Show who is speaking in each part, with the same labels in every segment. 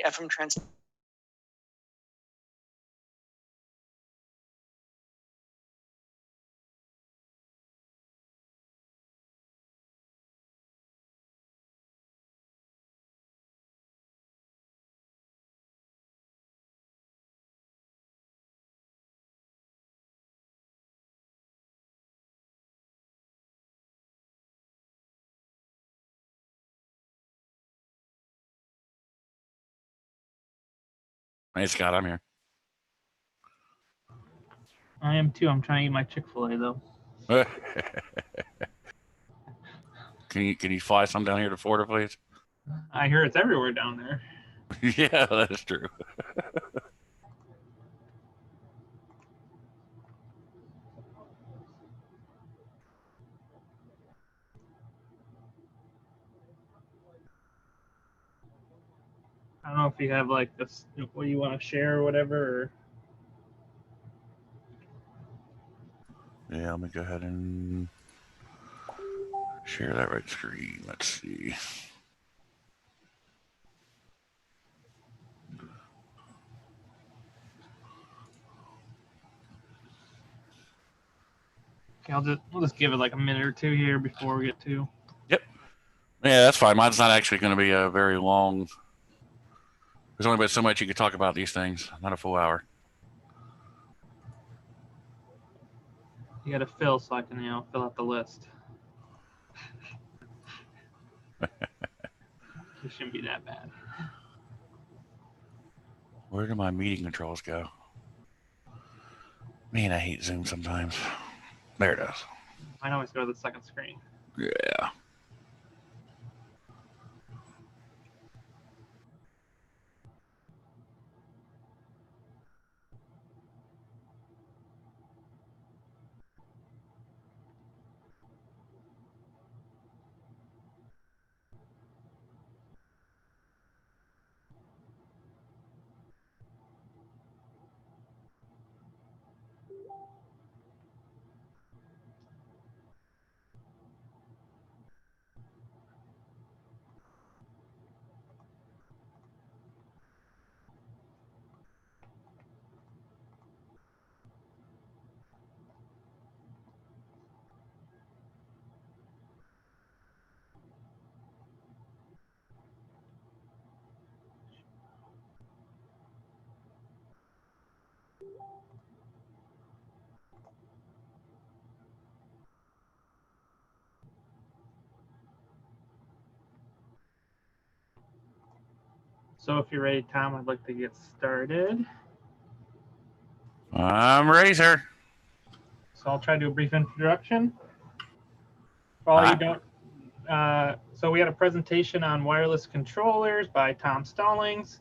Speaker 1: FM trans.
Speaker 2: Hey, Scott, I'm here.
Speaker 3: I am too. I'm trying to eat my Chick-fil-A though.
Speaker 2: Can you fly some down here to Florida, please?
Speaker 3: I hear it's everywhere down there.
Speaker 2: Yeah, that is true.
Speaker 3: I don't know if you have like this, what you want to share or whatever. Or...
Speaker 2: Yeah, let me go ahead and share that right screen. Let's see.
Speaker 3: Okay, we'll just give it like a minute or two here before we get to.
Speaker 2: Yep. Yeah, that's fine. Mine's not actually going to be a very long. There's only but so much you can talk about these things. Not a full hour.
Speaker 3: You got to fill so I can, fill out the list. It shouldn't be that bad.
Speaker 2: Where do my meeting controls go? Man, I hate Zoom sometimes. There it is.
Speaker 3: I always go to the second screen.
Speaker 2: Yeah.
Speaker 3: So if you're ready, Tom, I'd like to get started.
Speaker 2: I'm ready, sir.
Speaker 3: So I'll try to do a brief introduction. For all you don't, so we had a presentation on wireless controllers by Tom Stallings.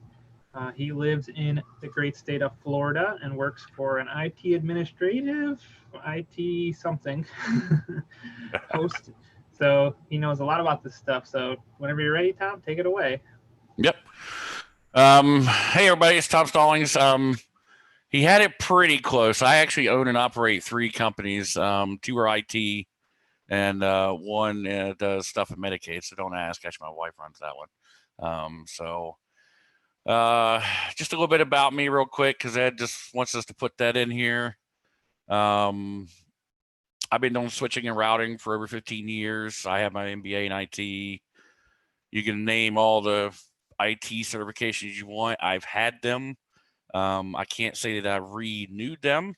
Speaker 3: He lives in the great state of Florida and works for an IT administrative, IT something post. So he knows a lot about this stuff. So whenever you're ready, Tom, take it away.
Speaker 2: Yep. Hey, everybody, it's Tom Stallings. He had it pretty close. I actually own and operate 3 companies. 2 are IT, and one does stuff at Medicaid. So don't ask. Actually, my wife runs that one. Just a little bit about me, real quick, because Ed just wants us to put that in here. I've been doing switching and routing for over 15 years. I have my MBA in IT. You can name all the IT certifications you want. I've had them. I can't say that I renewed them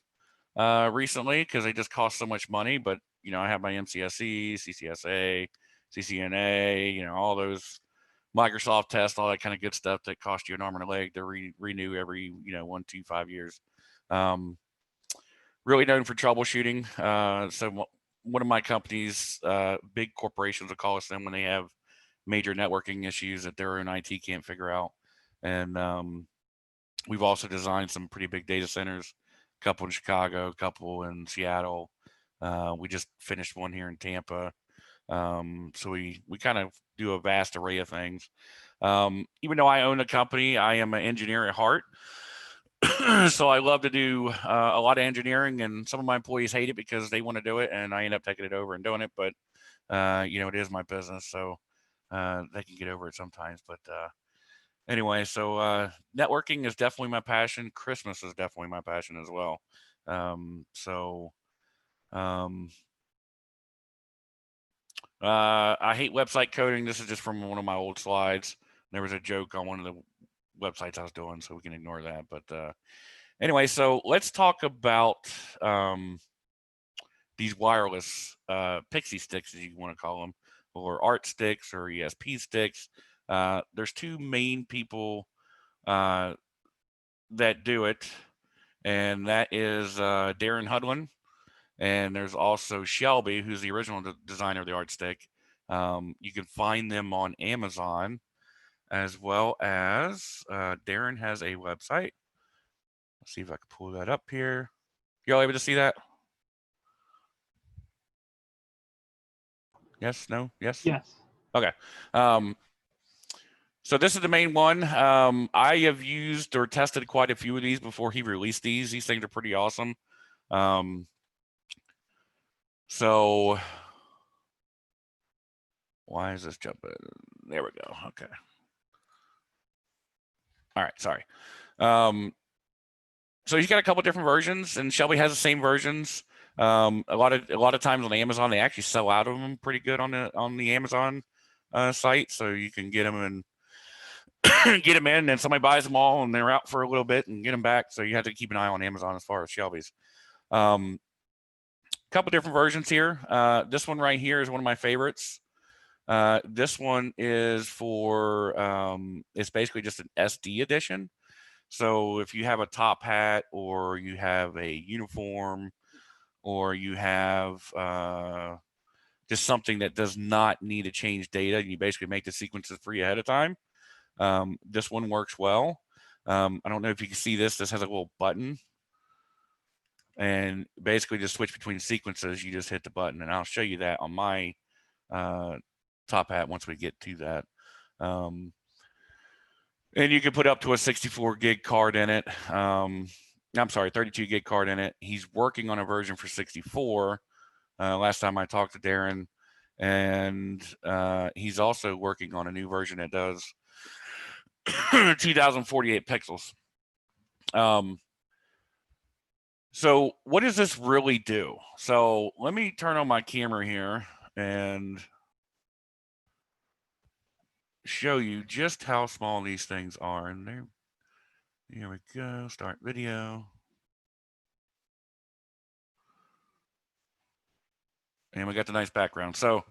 Speaker 2: recently because they just cost so much money. But I have my MCSE, CCSA, CCNA. All those Microsoft tests, all that kind of good stuff that cost you an arm and a leg to renew every 1, 2, 5 years. Really known for troubleshooting. So one of my companies, big corporations will call us them when they have major networking issues that their own IT can't figure out. And we've also designed some pretty big data centers, a couple in Chicago, a couple in Seattle. We just finished one here in Tampa. So we kind of do a vast array of things. Even though I own a company, I am an engineer at heart. So I love to do a lot of engineering, and some of my employees hate it because they want to do it, and I end up taking it over and doing it. But it is my business, so they can get over it sometimes. But anyway, so networking is definitely my passion. Christmas is definitely my passion as well. I hate website coding. This is just from one of my old slides. There was a joke on one of the websites I was doing, so we can ignore that. But anyway, so let's talk about these wireless pixie sticks, as you want to call them, or ARTsticks or ESPsticks. There's two main people that do it, and that is Darren Hudlin, and there's also Shelby, who's the original designer of the ARTstick. You can find them on Amazon, as well as Darren has a website. Let's see if I can pull that up here. Y'all able to see that? Yes, no, yes?
Speaker 3: Yes.
Speaker 2: Okay. So this is the main one. I have used or tested quite a few of these before he released these. These things are pretty awesome. So why is this jumping? There we go. Okay. All right, sorry. So he's got a couple different versions, and Shelby has the same versions. A lot of times on Amazon, they actually sell out of them pretty good on the Amazon site, so you can get them and get them in, and somebody buys them all, and they're out for a little bit and get them back. So you have to keep an eye on Amazon as far as Shelby's. Couple different versions here. This one right here is one of my favorites. This one is for it's basically just an SD edition. So if you have a top hat, or you have a uniform, or you have just something that does not need to change data, and you basically make the sequences free ahead of time, this one works well. I don't know if you can see this. This has a little button, and basically to switch between sequences, you just hit the button, and I'll show you that on my top hat once we get to that. And you can put up to a 64 gig card in it. I'm sorry, 32 gig card in it. He's working on a version for 64. Last time I talked to Darren, and he's also working on a new version that does 2048 pixels. So what does this really do? So let me turn on my camera here and show you just how small these things are. And there, here we go. Start video. And we got the nice background. So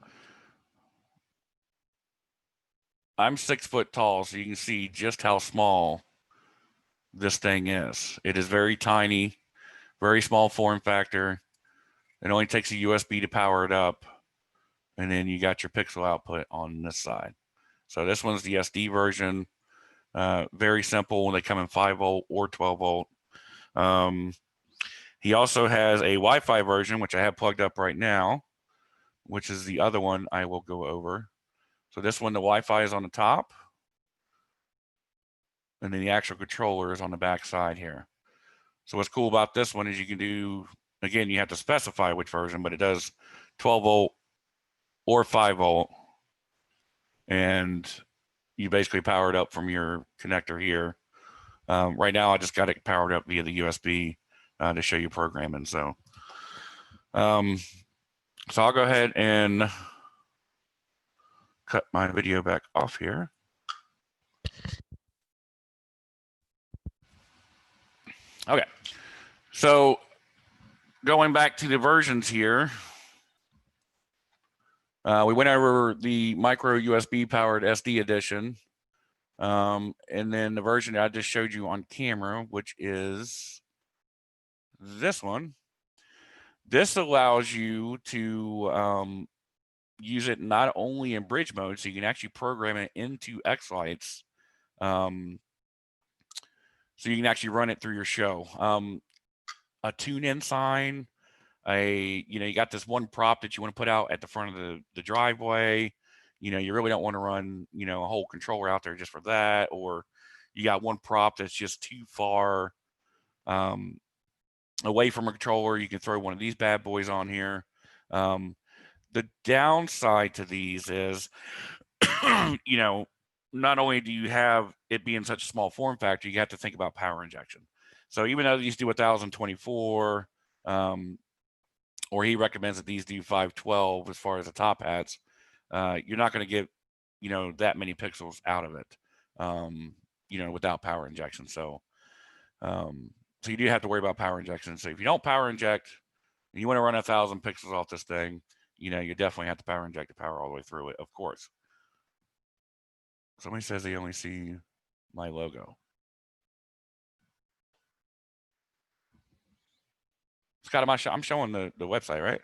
Speaker 2: I'm 6 foot tall, so you can see just how small this thing is. It is very tiny, very small form factor. It only takes a USB to power it up. And then you got your pixel output on this side. So this one's the SD version. Very simple. They come in 5 volt or 12 volt. He also has a Wi-Fi version, which I have plugged up right now, which is the other one I will go over. So this one, the Wi-Fi is on the top, and then the actual controller is on the back side here. So what's cool about this one is you can do, again, you have to specify which version, but it does 12 volt or 5 volt. And you basically power it up from your connector here. Right now, I just got it powered up via the USB to show you programming. So I'll go ahead and cut my video back off here. Okay, so going back to the versions here, we went over the micro USB powered SD edition, and then the version that I just showed you on camera, which is this one. This allows you to use it not only in bridge mode, so you can actually program it into xLights. So you can actually run it through your show. A tune-in sign, you got this one prop that you want to put out at the front of the driveway. You really don't want to run, a whole controller out there just for that, or you got one prop that's just too far away from a controller. You can throw one of these bad boys on here. The downside to these is, not only do you have it being such a small form factor, you have to think about power injection. So even though these do 1024, or he recommends that these do 512 as far as the top hats, you're not going to get, that many pixels out of it, without power injection. So you do have to worry about power injection. So if you don't power inject, and you want to run 1,000 pixels off this thing, you definitely have to power inject the power all the way through it, of course. Somebody says they only see my logo. Scott, I'm showing the website, right?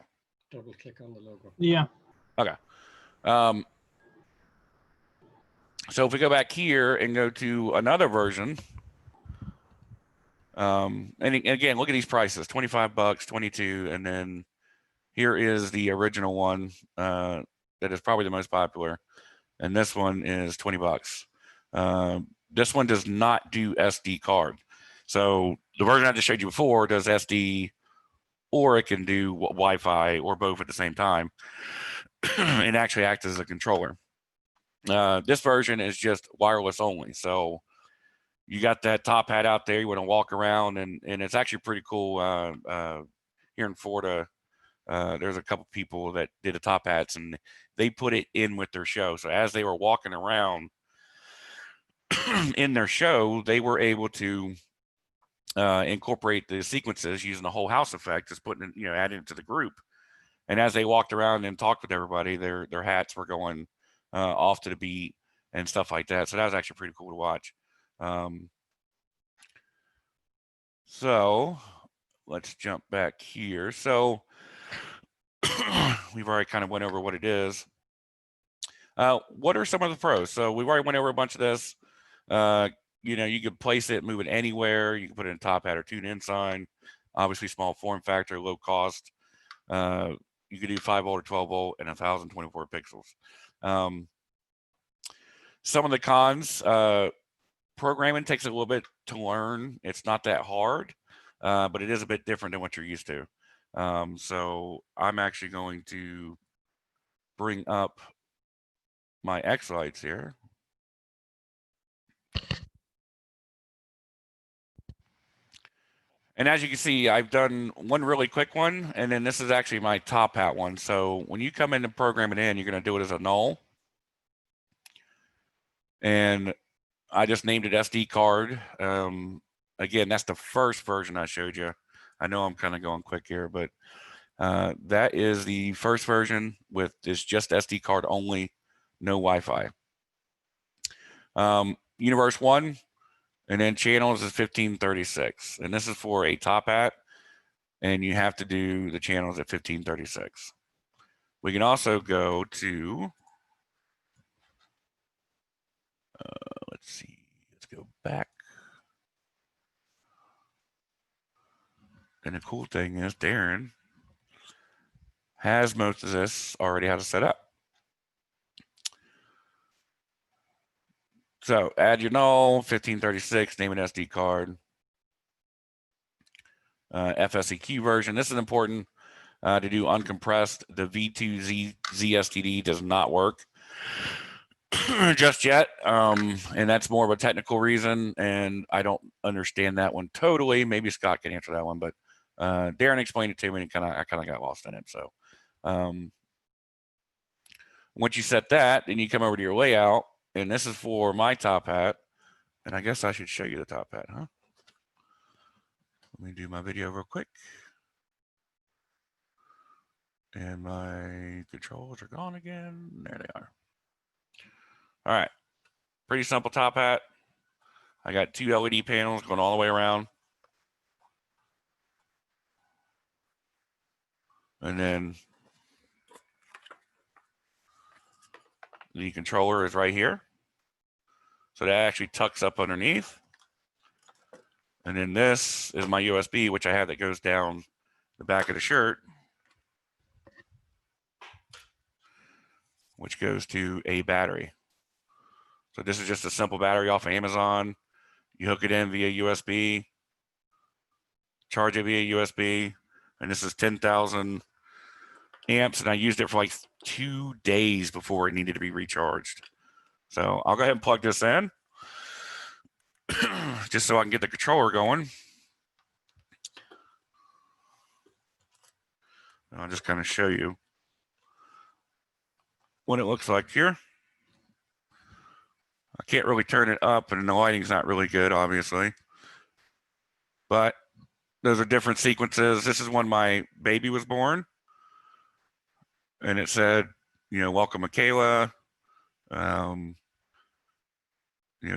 Speaker 1: Double click on the logo.
Speaker 3: Yeah.
Speaker 2: Okay. So if we go back here and go to another version, and again, look at these prices: $25, 22, and then here is the original one that is probably the most popular, and this one is $20. This one does not do SD card. So the version I just showed you before does SD, or it can do Wi-Fi, or both at the same time, and actually act as a controller. This version is just wireless only. So you got that top hat out there. You want to walk around, and it's actually pretty cool. Here in Florida, there's a couple people that did the top hats, and they put it in with their show. So as they were walking around in their show, they were able to incorporate the sequences using the whole house effect, just putting it, adding it to the group. And as they walked around and talked with everybody, their hats were going off to the beat and stuff like that. So that was actually pretty cool to watch. So let's jump back here. So we've already kind of went over what it is. What are some of the pros? So we've already went over a bunch of this. You could place it, move it anywhere. You can put it in a top hat or tune-in sign. Obviously, small form factor, low cost. You could do 5 volt or 12 volt and 1024 pixels. Some of the cons, programming takes a little bit to learn. It's not that hard, but it is a bit different than what you're used to. So I'm actually going to bring up my xLights here. And as you can see, I've done one really quick one, and then this is actually my top hat one. So when you come in to program it in, you're going to do it as a null. And I just named it SD card. Again, that's the first version I showed you. I know I'm kind of going quick here, but that is the first version with this just SD card only, no Wi-Fi. Universe 1, and then channels is 1536. And this is for a top hat, and you have to do the channels at 1536. We can also go to, let's see, let's go back. And the cool thing is Darren has most of this already how to set up. So add your null, 1536, name an SD card. FSEQ version. This is important to do uncompressed. The V2 ZSTD does not work just yet. And that's more of a technical reason. And I don't understand that one totally. Maybe Scott can answer that one, but Darren explained it to me and I kind of got lost in it. So once you set that, then you come over to your layout, and this is for my top hat. And I guess I should show you the top hat, huh? Let me do my video real quick. And my controls are gone again. There they are. All right. Pretty simple top hat. I got 2 LED panels going all the way around. And then the controller is right here. So that actually tucks up underneath. And then this is my USB, which I have that goes down the back of the shirt, which goes to a battery. So this is just a simple battery off of Amazon. You hook it in via USB, charge it via USB, and this is 10,000 amps, and I used it for like 2 days before it needed to be recharged. So I'll go ahead and plug this in just so I can get the controller going. I'll just kind of show you what it looks like here. I can't really turn it up, and the lighting's not really good, obviously. But those are different sequences. This is when my baby was born. And it said, welcome Michaela,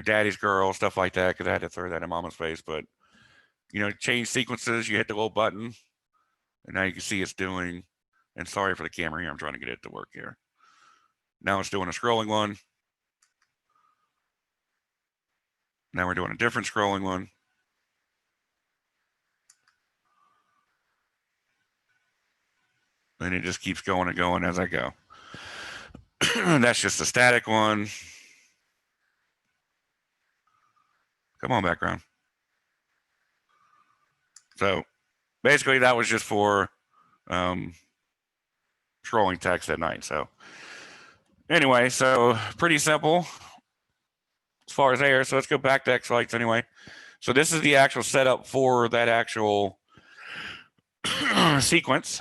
Speaker 2: daddy's girl, stuff like that, because I had to throw that in mama's face. But, change sequences, you hit the little button, and now you can see it's doing, and sorry for the camera here, I'm trying to get it to work here. Now it's doing a scrolling one. Now we're doing a different scrolling one. And it just keeps going and going as I go. That's just a static one. Come on, background. So basically that was just for scrolling text at night. So anyway, so pretty simple as far as there. So let's go back to xLights anyway. So this is the actual setup for that actual sequence.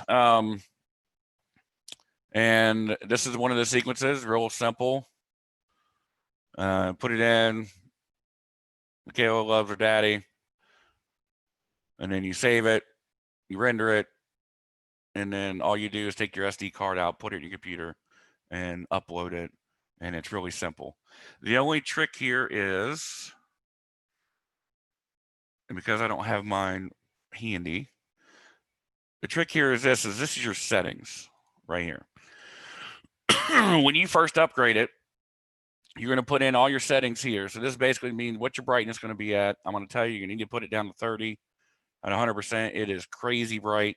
Speaker 2: And this is one of the sequences, real simple. Put it in. Michaela loves her daddy. And then you save it, you render it, and then all you do is take your SD card out, put it in your computer, and upload it. And it's really simple. The only trick here is, and because I don't have mine handy, the trick here is this is your settings right here. When you first upgrade it, you're going to put in all your settings here. So this basically means what your brightness is going to be at. I'm going to tell you, you need to put it down to 30 at 100%. It is crazy bright.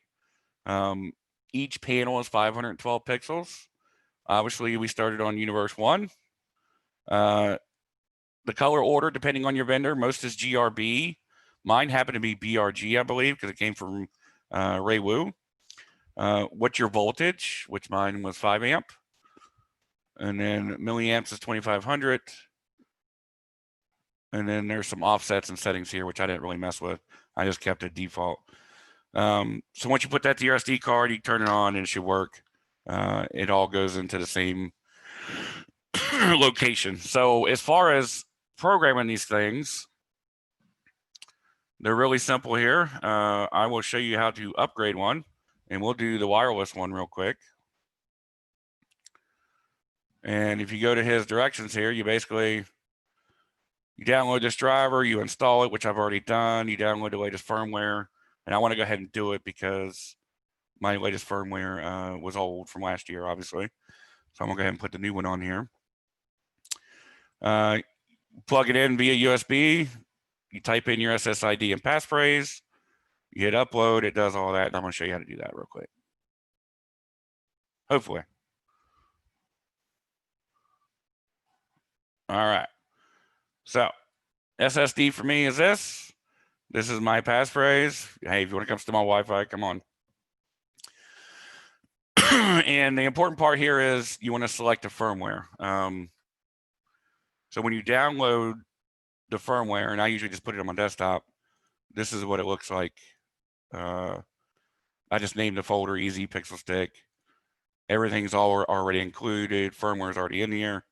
Speaker 2: Each panel is 512 pixels. Obviously, we started on Universe 1. The color order, depending on your vendor, most is GRB. Mine happened to be BRG, I believe, because it came from Ray Wu. What's your voltage, which mine was 5 amp. And then milliamps is 2500. And then there's some offsets and settings here, which I didn't really mess with. I just kept it default. So once you put that to your SD card, you turn it on and it should work. It all goes into the same location. So as far as programming these things, they're really simple here. I will show you how to upgrade one, and we'll do the wireless one real quick. And if you go to his directions here, you basically, you download this driver, you install it, which I've already done. You download the latest firmware, and I want to go ahead and do it because my latest firmware was old from last year, obviously. So I'm gonna go ahead and put the new one on here. Plug it in via USB. You type in your SSID and passphrase. You hit upload. It does all that. And I'm gonna show you how to do that real quick. Hopefully. All right. So SSD for me is this. This is my passphrase. Hey, if you want to come to my Wi-Fi, come on. And the important part here is you want to select the firmware. So when you download the firmware, and I usually just put it on my desktop, this is what it looks like. I just named the folder ESPstick. Everything's already included. Firmware is already in here.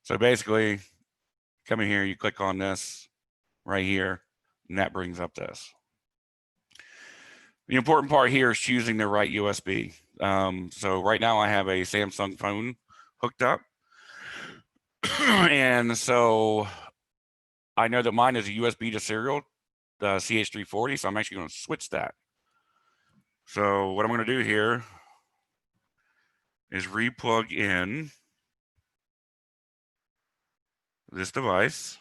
Speaker 2: So basically, come in here, you click on this right here, and that brings up this. The important part here is choosing the right USB. So right now I have a Samsung phone hooked up. And so I know that mine is a USB to serial CH340, so I'm actually going to switch that. So what I'm going to do here is replug in this device.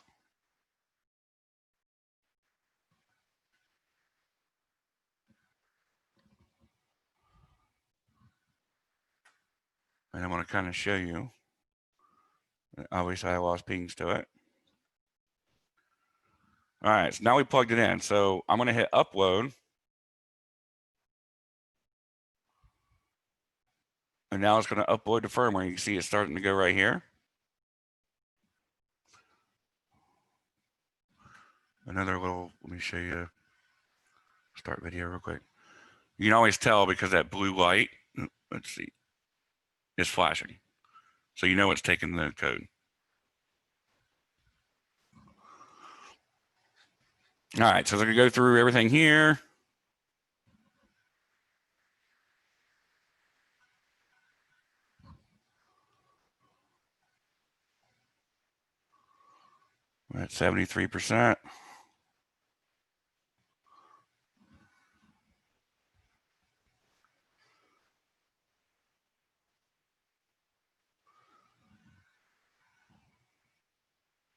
Speaker 2: And I'm going to kind of show you. Obviously, I lost pings to it. All right, so now we plugged it in. So I'm going to hit upload. And now it's going to upload the firmware. You can see it's starting to go right here. Another little, let me show you, start video real quick. You can always tell because that blue light, let's see, is flashing. So you know it's taking the code. All right, so they're gonna go through everything here. We're at 73%.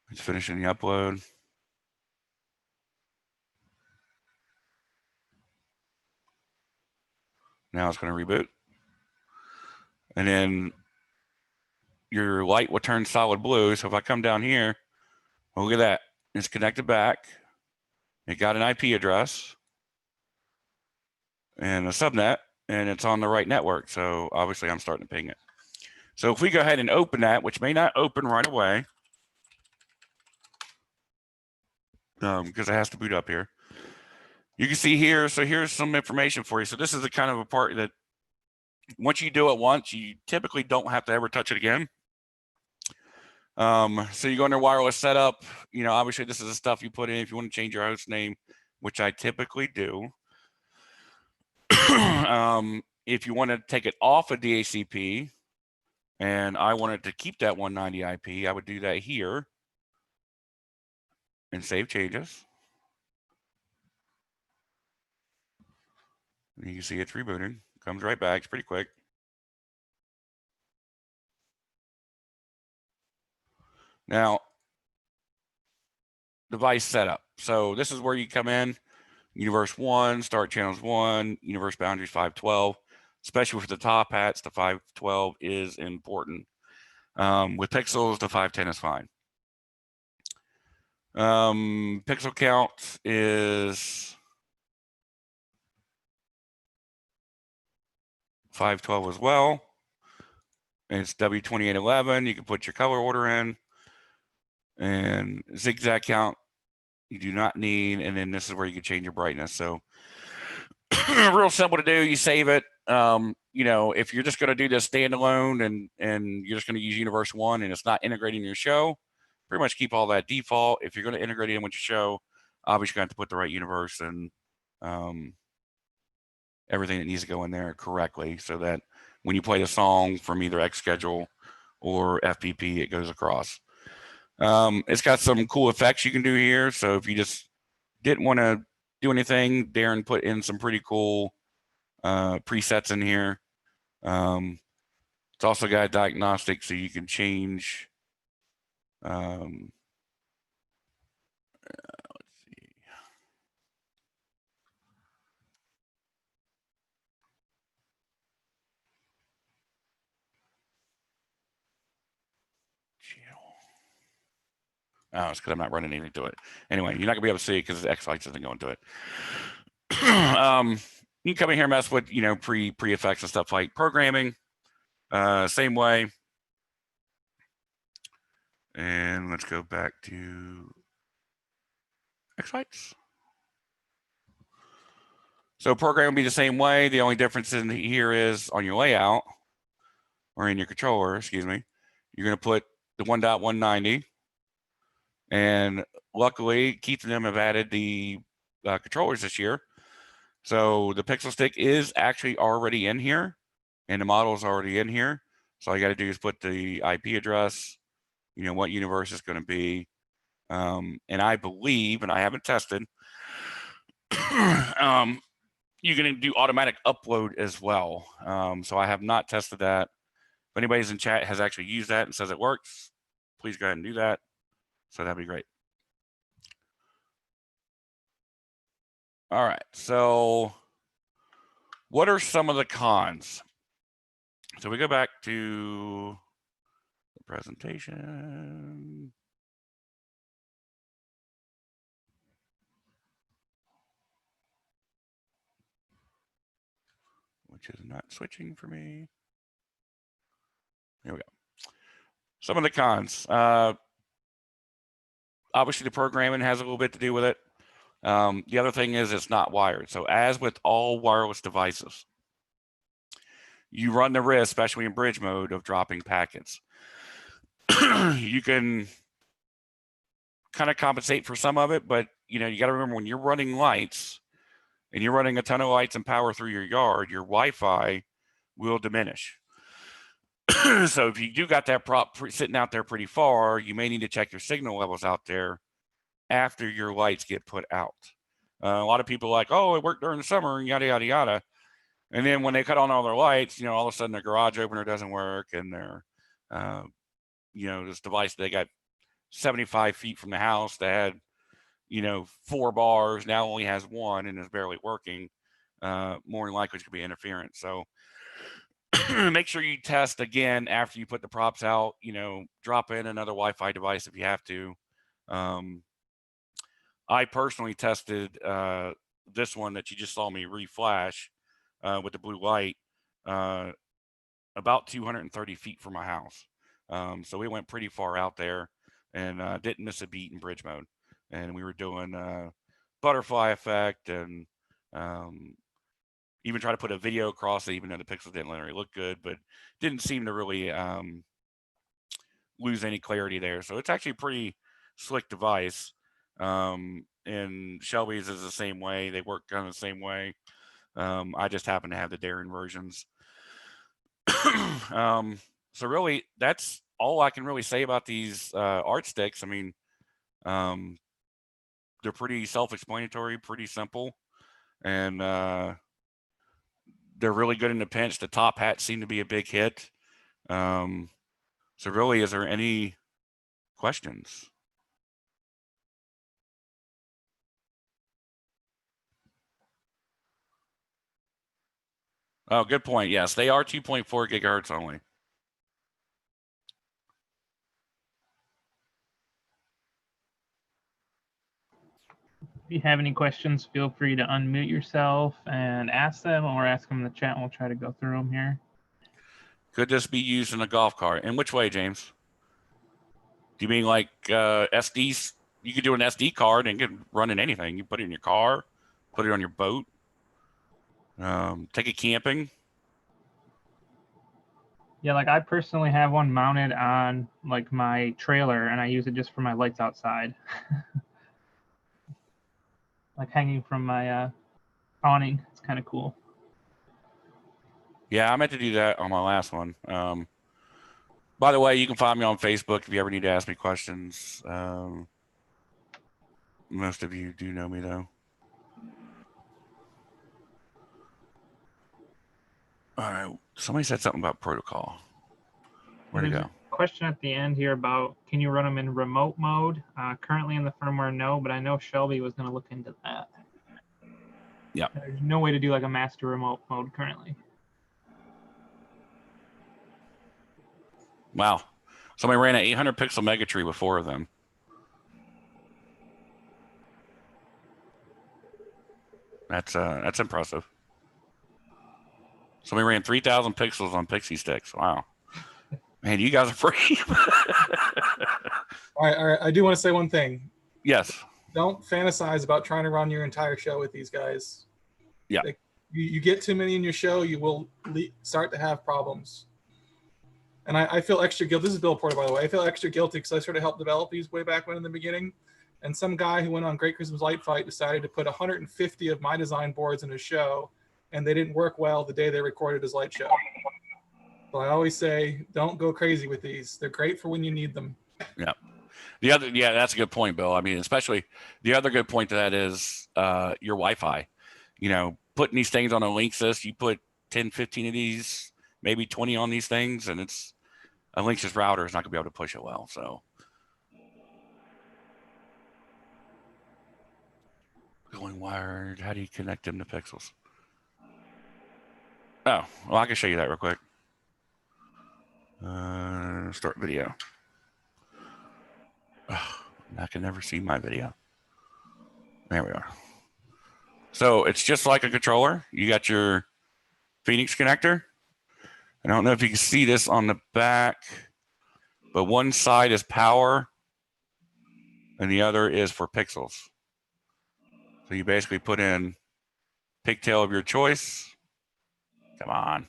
Speaker 2: It's finishing the upload. Now it's going to reboot. And then your light will turn solid blue. So if I come down here, well, look at that. It's connected back. It got an IP address and a subnet, and it's on the right network. So obviously I'm starting to ping it. So if we go ahead and open that, which may not open right away, because it has to boot up here. You can see here, so here's some information for you. So this is the kind of a part that once you do it once, you typically don't have to ever touch it again. So you go into wireless setup, you know, obviously this is the stuff you put in if you want to change your host name, which I typically do. If you want to take it off of DHCP and I wanted to keep that 190 IP, I would do that here and save changes. You can see it's rebooting, comes right back, it's pretty quick. Now, device setup. So this is where you come in, universe 1, start channels 1, universe boundaries 512, especially for the top hats, the 512 is important. With pixels, the 510 is fine. Pixel count is 512 as well. And it's W2811. You can put your color order in. And zigzag count, you do not need. And then this is where you can change your brightness. So real simple to do. You save it. You know, if you're just going to do this standalone and you're just going to use universe 1 and it's not integrating your show, pretty much keep all that default. If you're going to integrate it in with your show, obviously you're going to have to put the right universe and everything that needs to go in there correctly so that when you play the song from either X schedule or FPP, it goes across. It's got some cool effects you can do here. So if you just didn't want to do anything, Darren put in some pretty cool presets in here. It's also got a diagnostic, so you can change. Let's see. Oh, it's because I'm not running anything to it. Anyway, you're not gonna be able to see it because xLights isn't going to it. You can come in here and mess with, you know, pre-effects and stuff like programming. Same way. And let's go back to xLights. So program will be the same way. The only difference in here is on your layout or in your controller, excuse me, you're going to put the 1.190. And luckily, Keith and them have added the controllers this year. So the XLights is actually already in here and the model is already in here. So all you got to do is put the IP address, you know, what universe is going to be. And I believe, and I haven't tested, you're going to do automatic upload as well. So I have not tested that. If anybody's in chat has actually used that and says it works, please go ahead and do that. So that'd be great. All right. So what are some of the cons? So we go back to the presentation. Which is not switching for me. Here we go. Some of the cons. obviously the programming has a little bit to do with it. The other thing is it's not wired. So as with all wireless devices, you run the risk, especially in bridge mode, of dropping packets. You can kind of compensate for some of it, but you got to remember when you're running lights and you're running a ton of lights and power through your yard, your Wi-Fi will diminish. So if you do got that prop sitting out there pretty far, you may need to check your signal levels out there after your lights get put out. A lot of people are like, oh, it worked during the summer, yada, yada, yada. And then when they cut on all their lights, all of a sudden their garage opener doesn't work, and their, this device, they got 75 feet from the house that had, 4 bars, now only has 1 and is barely working. More than likely, it's going to be interference. So make sure you test again after you put the props out. Drop in another Wi-Fi device if you have to. I personally tested this one that you just saw me reflash with the blue light about 230 feet from my house. So we went pretty far out there and didn't miss a beat in bridge mode. And we were doing butterfly effect and even try to put a video across it, even though the pixels didn't literally look good, but didn't seem to really lose any clarity there. So it's actually a pretty slick device. And Shelby's is the same way. They work kind of the same way. I just happen to have the Darren versions. So really, that's all I can really say about these ARTsticks. I mean, they're pretty self-explanatory, pretty simple, and they're really good in the pinch. The top hats seem to be a big hit. So really, is there any questions? Oh, good point. Yes, they are 2.4 gigahertz only.
Speaker 3: If you have any questions, feel free to unmute yourself and ask them, or ask them in the chat, and we'll try to go through them here.
Speaker 2: Could this be used in a golf cart? In which way, James? Do you mean like SDs? You could do an SD card and get run in anything. You put it in your car, put it on your boat, take it camping.
Speaker 3: Yeah, like I personally have one mounted on like my trailer, and I use it just for my lights outside. Like hanging from my awning. It's kind of cool.
Speaker 2: Yeah, I meant to do that on my last one. By the way, you can find me on Facebook if you ever need to ask me questions. Most of you do know me, though. All right. Somebody said something about protocol. Where'd it go?
Speaker 3: Question at the end here about, can you run them in remote mode? Currently in the firmware, no, but I know Shelby was going to look into that.
Speaker 2: Yeah.
Speaker 3: There's no way to do like a master remote mode currently.
Speaker 2: Wow. Somebody ran an 800 pixel Megatree with 4 of them. That's impressive. Somebody ran 3,000 pixels on Pixie Sticks. Wow. Man, you guys are free.
Speaker 4: All right. I do want to say one thing.
Speaker 2: Yes.
Speaker 4: Don't fantasize about trying to run your entire show with these guys.
Speaker 2: Yeah.
Speaker 4: Like, you get too many in your show, you will start to have problems. And I feel extra guilty. This is Bill Porter, by the way. I feel extra guilty because I sort of helped develop these way back when in the beginning. And some guy who went on Great Christmas Light Fight decided to put 150 of my design boards in his show, and they didn't work well the day they recorded his light show. So I always say, don't go crazy with these. They're great for when you need them.
Speaker 2: Yeah. Yeah, that's a good point, Bill. I mean, especially the other good point to that is your Wi-Fi. Putting these things on a Linksys, you put 10, 15 of these, maybe 20 on these things, and it's a Linksys router is not going to be able to push it well. So going wired, how do you connect them to pixels? Oh, well, I can show you that real quick. Start video. Oh, I can never see my video. There we are. So it's just like a controller. You got your Phoenix connector. I don't know if you can see this on the back, but one side is power and the other is for pixels. So you basically put in pigtail of your choice, come on,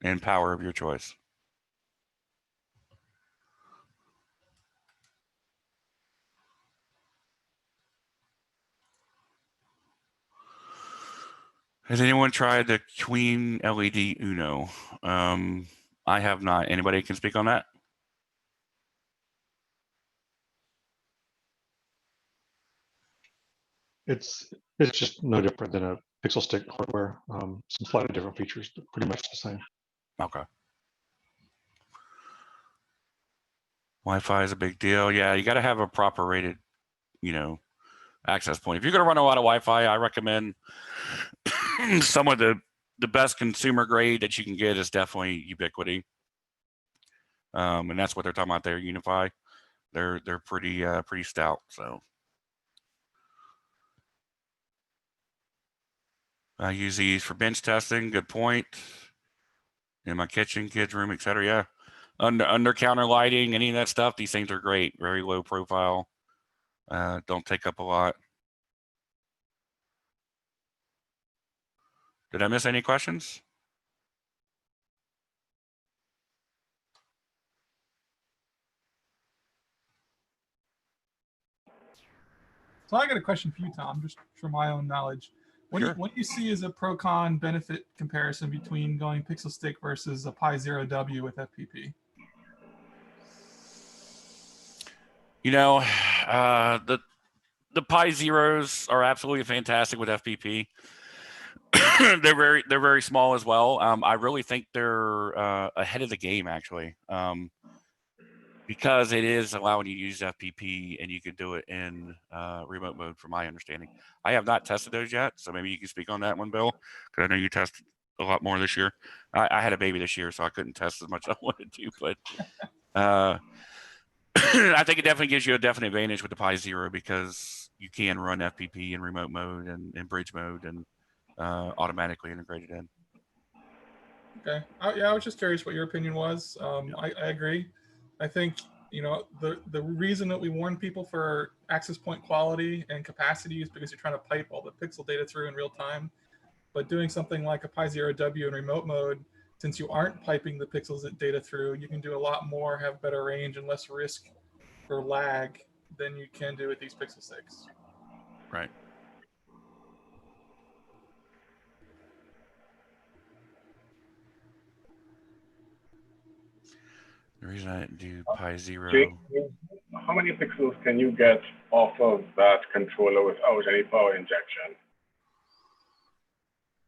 Speaker 2: and power of your choice. Has anyone tried the Queen LED Uno? I have not. Anybody can speak on that?
Speaker 5: It's just no different than a XLights hardware. Some slightly different features, but pretty much the same.
Speaker 2: Okay. Wi-Fi is a big deal. Yeah, you got to have a proper rated, access point. If you're going to run a lot of Wi-Fi, I recommend some of the best consumer grade that you can get is definitely Ubiquiti. And that's what they're talking about there, Unify. They're pretty stout. So I use these for bench testing. Good point. In my kitchen, kids' room, etc. Yeah. Under counter lighting, any of that stuff, these things are great. Very low profile. Don't take up a lot. Did I miss any questions?
Speaker 4: So I got a question for you, Tom, just for my own knowledge. What do you see as a pro-con benefit comparison between going XLights versus a Pi Zero W with FPP?
Speaker 2: The Pi Zeros are absolutely fantastic with FPP. they're very small as well. I really think they're ahead of the game actually, because it is allowing you to use FPP and you can do it in remote mode, from my understanding. I have not tested those yet, so maybe you can speak on that one, Bill, because I know you tested a lot more this year. I had a baby this year, so I couldn't test as much as I wanted to, but I think it definitely gives you a definite advantage with the Pi Zero because you can run FPP in remote mode and bridge mode and automatically integrated in.
Speaker 4: Okay. Yeah, I was just curious what your opinion was. I agree. I think, the reason that we warn people for access point quality and capacity is because you're trying to pipe all the pixel data through in real time. But doing something like a Pi Zero W in remote mode, since you aren't piping the pixels data through, you can do a lot more, have better range and less risk for lag than you can do with these XLights.
Speaker 2: Right. The reason I didn't do Pi Zero.
Speaker 6: Jake, how many pixels can you get off of that controller without any power injection?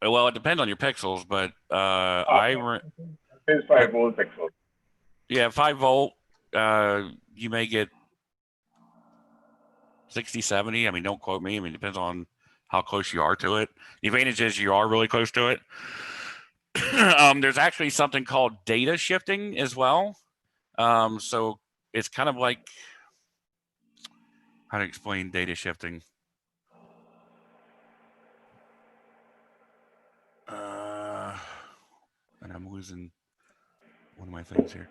Speaker 2: Well, it depends on your pixels, but
Speaker 6: It's 5-volt pixels.
Speaker 2: Yeah, 5 volt. You may get 60, 70. I mean, don't quote me. I mean, it depends on how close you are to it. The advantage is you are really close to it. There's actually something called data shifting as well. So it's kind of like, how to explain data shifting? And I'm losing one of my things here.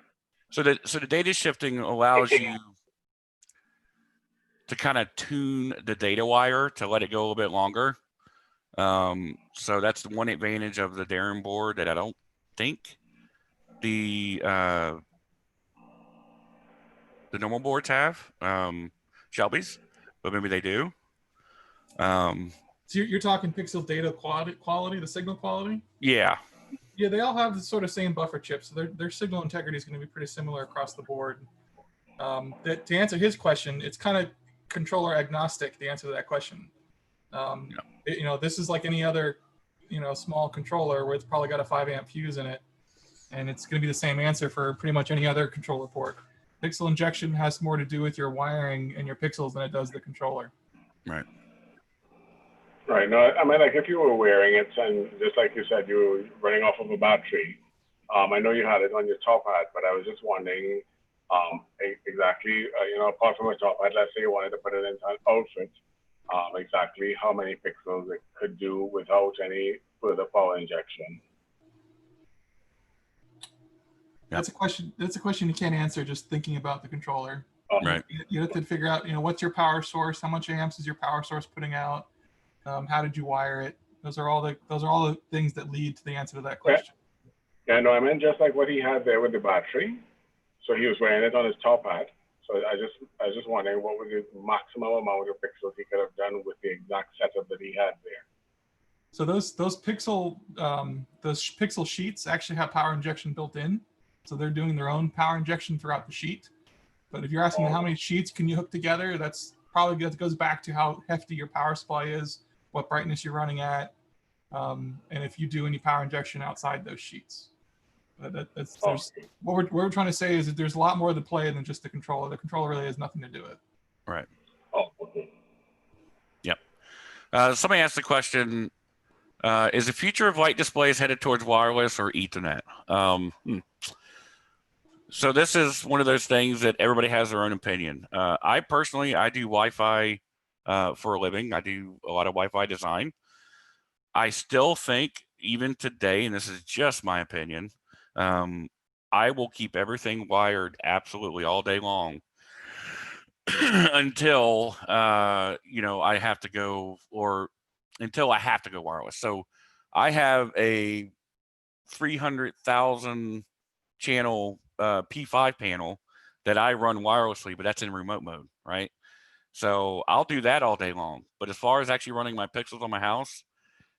Speaker 2: So the data shifting allows you to kind of tune the data wire to let it go a little bit longer. So that's the one advantage of the Darren board that I don't think the normal boards have, Shelby's, but maybe they do.
Speaker 4: So you're talking pixel data quality, the signal quality?
Speaker 2: Yeah.
Speaker 4: Yeah, they all have the sort of same buffer chips. So their signal integrity is going to be pretty similar across the board. To answer his question, it's kind of controller agnostic, the answer to that question. This is like any other, small controller where it's probably got a 5-amp fuse in it. And it's going to be the same answer for pretty much any other controller port. Pixel injection has more to do with your wiring and your pixels than it does the controller.
Speaker 2: Right.
Speaker 6: Right. No, I mean, like if you were wearing it and just like you said, you were running off of a battery. I know you had it on your top hat, but I was just wondering exactly, apart from a top hat, let's say you wanted to put it into an outfit, exactly how many pixels it could do without any further power injection.
Speaker 4: That's a question you can't answer just thinking about the controller.
Speaker 2: Right.
Speaker 4: You have to figure out, what's your power source? How much amps is your power source putting out? How did you wire it? Those are all the things that lead to the answer to that question.
Speaker 6: Yeah, no, I meant just like what he had there with the battery. So he was wearing it on his top hat. So I was just wondering what was the maximum amount of pixels he could have done with the exact setup that he had there.
Speaker 4: So those pixel sheets actually have power injection built in. So they're doing their own power injection throughout the sheet. But if you're asking how many sheets can you hook together, that's probably that goes back to how hefty your power supply is, what brightness you're running at, and if you do any power injection outside those sheets. What we're trying to say is that there's a lot more to play than just the controller. The controller really has nothing to do with it.
Speaker 2: Right.
Speaker 6: Oh, okay.
Speaker 2: Yep. Somebody asked the question, is the future of light displays headed towards wireless or Ethernet? So this is one of those things that everybody has their own opinion. I personally, I do Wi-Fi for a living. I do a lot of Wi-Fi design. I still think, even today, and this is just my opinion, I will keep everything wired absolutely all day long until I have to go, or until I have to go wireless. So I have a 300,000 channel P5 panel that I run wirelessly, but that's in remote mode, right? So I'll do that all day long. But as far as actually running my pixels on my house,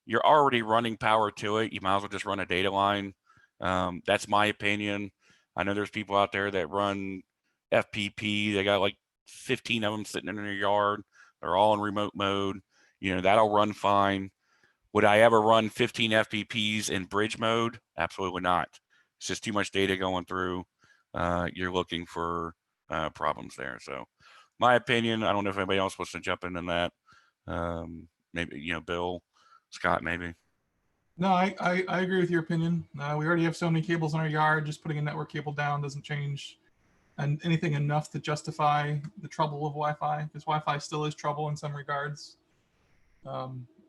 Speaker 2: you're already running power to it. You might as well just run a data line. That's my opinion. I know there's people out there that run FPP. They got like 15 of them sitting in their yard. They're all in remote mode. That'll run fine. Would I ever run 15 FPPs in bridge mode? Absolutely not. It's just too much data going through. You're looking for problems there. So my opinion, I don't know if anybody else wants to jump in on that. Maybe, Bill, Scott, maybe.
Speaker 4: No, I agree with your opinion. We already have so many cables in our yard. Just putting a network cable down doesn't change and anything enough to justify the trouble of Wi-Fi, because Wi-Fi still is trouble in some regards.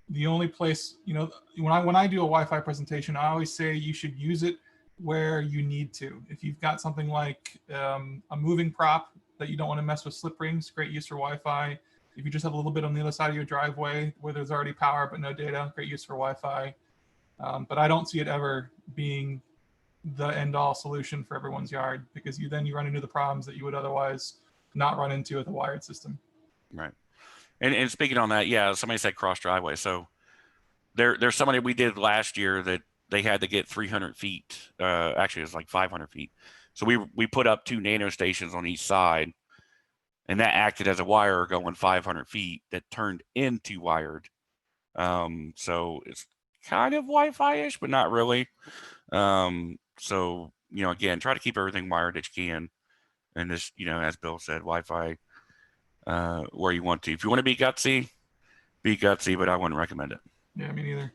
Speaker 4: The only place, when I do a Wi-Fi presentation, I always say you should use it where you need to. If you've got something like a moving prop that you don't want to mess with slip rings, great use for Wi-Fi. If you just have a little bit on the other side of your driveway where there's already power but no data, great use for Wi-Fi. But I don't see it ever being the end-all solution for everyone's yard, because you run into the problems that you would otherwise not run into with a wired system.
Speaker 2: Right. And speaking on that, yeah, somebody said cross driveway. So there's somebody we did last year that they had to get 300 feet. Actually, it was like 500 feet. So we put up 2 nano stations on each side, and that acted as a wire going 500 feet that turned into wired. So it's kind of Wi-Fi-ish, but not really. So, again, try to keep everything wired that you can. And just, as Bill said, Wi-Fi where you want to. If you want to be gutsy, but I wouldn't recommend it.
Speaker 4: Yeah, me neither.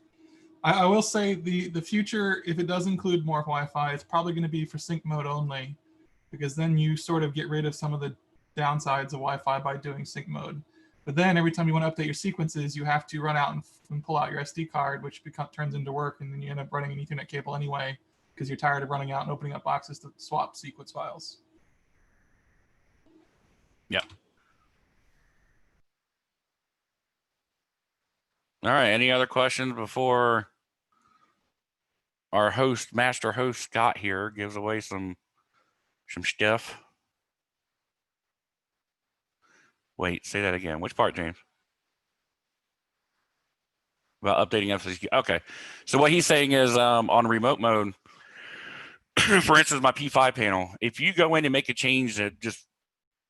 Speaker 4: I will say the future, if it does include more Wi-Fi, it's probably going to be for sync mode only, because then you sort of get rid of some of the downsides of Wi-Fi by doing sync mode. But then every time you want to update your sequences, you have to run out and pull out your SD card, which turns into work, and then you end up running an Ethernet cable anyway, because you're tired of running out and opening up boxes to swap sequence files.
Speaker 2: Yeah. All right. Any other questions before our master host Scott here gives away some stuff? Wait, say that again. Which part, James? About updating FCC. Okay. So what he's saying is on remote mode, for instance, my P5 panel, if you go in and make a change to just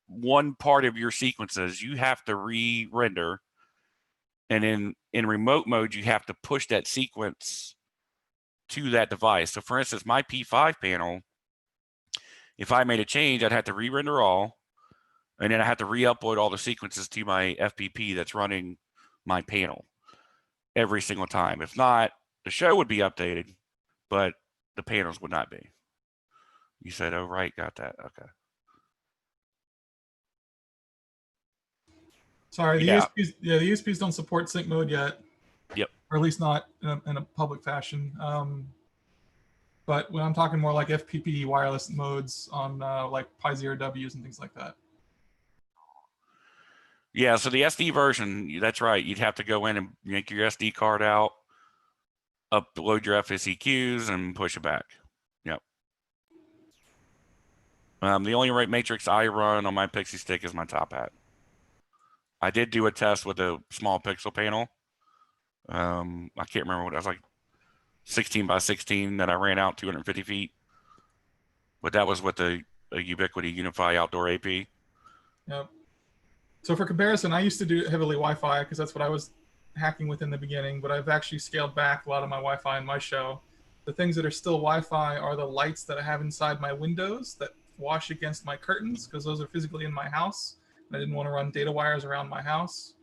Speaker 2: one part of your sequences, you have to re-render. And in remote mode, you have to push that sequence to that device. So for instance, my P5 panel, if I made a change, I'd have to re-render all, and then I have to re-upload all the sequences to my FPP that's running my panel every single time. If not, the show would be updated, but the panels would not be. You said, oh, right, got that. Okay.
Speaker 4: Sorry,
Speaker 2: Yeah.
Speaker 4: the ESPs don't support sync mode yet.
Speaker 2: Yep.
Speaker 4: Or at least not in a public fashion. But when I'm talking more like FPP wireless modes on like Pi0Ws and things like that.
Speaker 2: Yeah, so the SD version, that's right. You'd have to go in and yank your SD card out, upload your FSEQs, and push it back. Yep. The only rate matrix I run on my Pixie Stick is my top hat. I did do a test with a small pixel panel. I can't remember what it was, like 16 by 16 that I ran out 250 feet. But that was with a Ubiquiti Unify Outdoor AP.
Speaker 4: Yep. So for comparison, I used to do heavily Wi-Fi because that's what I was hacking with in the beginning, but I've actually scaled back a lot of my Wi-Fi in my show. The things that are still Wi-Fi are the lights that I have inside my windows that wash against my curtains because those are physically in my house. And I didn't want to run data wires around my house.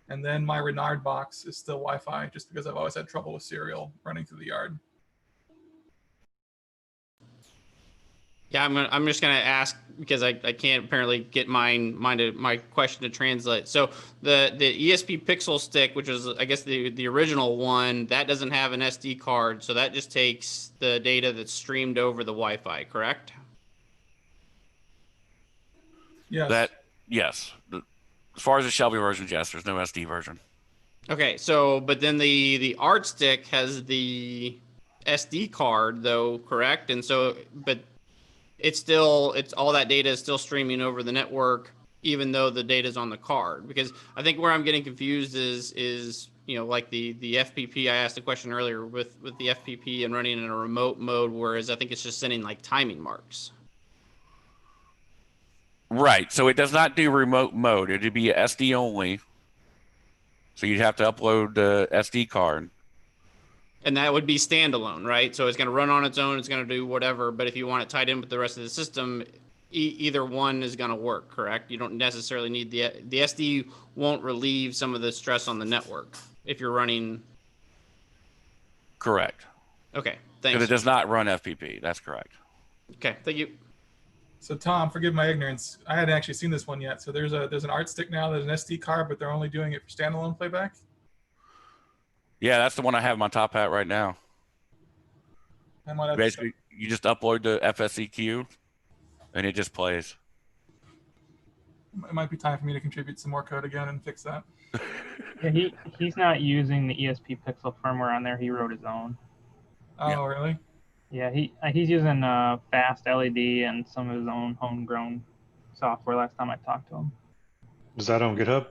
Speaker 4: And then my Renard box is still Wi-Fi just because I've always had trouble with serial running through the yard.
Speaker 7: Yeah, I'm just gonna ask because I can't apparently get my question to translate. So the ESP Pixel Stick, which is I guess the original one, that doesn't have an SD card, so that just takes the data that's streamed over the Wi-Fi, correct?
Speaker 4: Yes.
Speaker 2: Yes. As far as the Shelby version, yes, there's no SD version.
Speaker 7: Okay, so but then the ARTstick has the SD card though, correct? And so but it's all that data is still streaming over the network, even though the data is on the card. Because I think where I'm getting confused is like the FPP. I asked a question earlier with the FPP and running in a remote mode, whereas I think it's just sending like timing marks.
Speaker 2: Right. So it does not do remote mode. It'd be SD only. So you'd have to upload the SD card.
Speaker 7: And that would be standalone, right? So it's going to run on its own. It's going to do whatever. But if you want it tied in with the rest of the system, either one is going to work, correct? You don't necessarily need the SD won't relieve some of the stress on the network if you're running.
Speaker 2: Correct.
Speaker 7: Okay, thanks.
Speaker 2: Because it does not run FPP. That's correct.
Speaker 7: Okay, thank you.
Speaker 4: So Tom, forgive my ignorance. I hadn't actually seen this one yet. So there's an ARTstick now. There's an SD card, but they're only doing it for standalone playback.
Speaker 2: Yeah, that's the one I have in my top hat right now.
Speaker 4: I might have
Speaker 2: Basically, you just upload the FSEQ, and it just plays.
Speaker 4: It might be time for me to contribute some more code again and fix that.
Speaker 3: Yeah, he's not using the ESP Pixel firmware on there. He wrote his own.
Speaker 4: Oh,
Speaker 2: Yeah.
Speaker 4: really?
Speaker 3: Yeah, he's using Fast LED and some of his own homegrown software. Last time I talked to him,
Speaker 5: Is that on GitHub?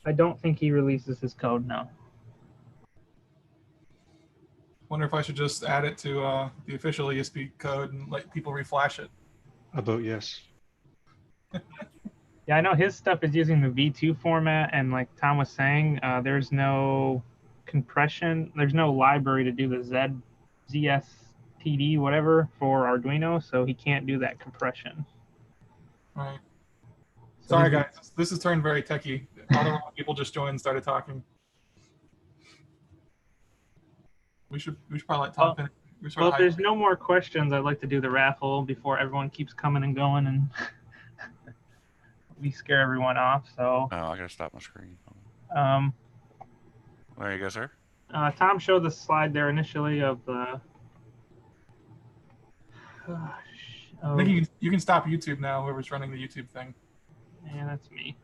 Speaker 3: I don't think he releases his code now.
Speaker 4: Wonder if I should just add it to the official ESP code and let people reflash it.
Speaker 5: I vote yes.
Speaker 3: Yeah, I know his stuff is using the V2 format, and like Tom was saying, there's no compression. There's no library to do the ZSTD whatever for Arduino, so he can't do that compression.
Speaker 4: Right.
Speaker 3: So
Speaker 4: Sorry, guys. This has turned very techie. All the wrong people just joined and started talking. We should probably let Tom finish.
Speaker 3: Well, if there's no more questions, I'd like to do the raffle before everyone keeps coming and going and we scare everyone off. So
Speaker 2: Oh, I gotta stop my screen. There you go, sir.
Speaker 3: Tom showed the slide there initially of the.
Speaker 4: I think you can stop YouTube now. Whoever's running the YouTube thing.
Speaker 3: Yeah, that's me.